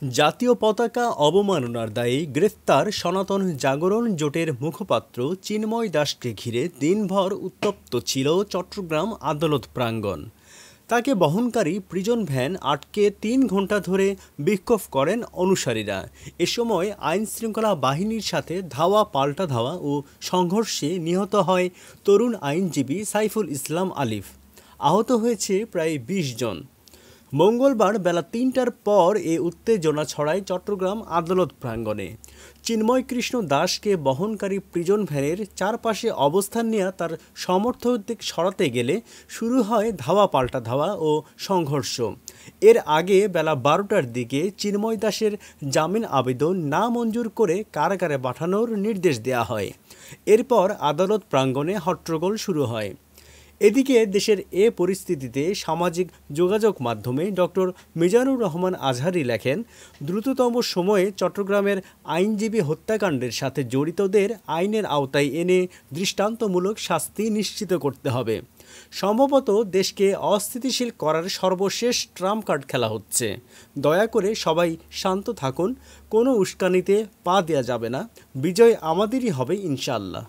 জাতীয় পতাকা অবমাননার দায়ে গ্রেফতার সনাতন জাগরণ জোটের মুখপাত্র চিন্ময় দাসকে ঘিরে দিনভর উত্তপ্ত ছিল চট্টগ্রাম আদালত প্রাঙ্গণ। তাকে বহনকারী প্রিজন ভ্যান আটকে ৩ ঘণ্টা ধরে বিক্ষোভ করেন অনুসারীরা। এ সময় আইনশৃঙ্খলা বাহিনীর সাথে ধাওয়া পাল্টা ধাওয়া ও সংঘর্ষে নিহত হয় তরুণ আইনজীবী সাইফুল ইসলাম আলিফ। আহত হয়েছে প্রায় ২০ জন। মঙ্গলবার বেলা ৩টার পর এ উত্তেজনা ছড়ায় চট্টগ্রাম আদালত প্রাঙ্গণে। চিন্ময় কৃষ্ণ দাসকে বহনকারী প্রিজন ভ্যানের চারপাশে অবস্থান নেওয়া তার সমর্থকদের সরাতে গেলে শুরু হয় ধাওয়া পাল্টা ধাওয়া ও সংঘর্ষ। এর আগে বেলা ১২টার দিকে চিন্ময় দাসের জামিন আবেদন না মঞ্জুর করে কারাগারে পাঠানোর নির্দেশ দেওয়া হয়। এরপর আদালত প্রাঙ্গণে হট্টগোল শুরু হয়। এদিকে দেশের এ পরিস্থিতিতে সামাজিক যোগাযোগ মাধ্যমে ডক্টর মিজানুর রহমান আজহারী লেখেন, দ্রুততম সময়ে চট্টগ্রামের আইনজীবী হত্যাকাণ্ডের সাথে জড়িতদের আইনের আওতায় এনে দৃষ্টান্তমূলক শাস্তি নিশ্চিত করতে হবে। সম্ভবত দেশকে অস্থিতিশীল করার সর্বশেষ ট্রাম্প কার্ড খেলা হচ্ছে। দয়া করে সবাই শান্ত থাকুন, কোনো উস্কানিতে পা দেওয়া যাবে না। বিজয় আমাদেরই হবে ইনশাআল্লাহ।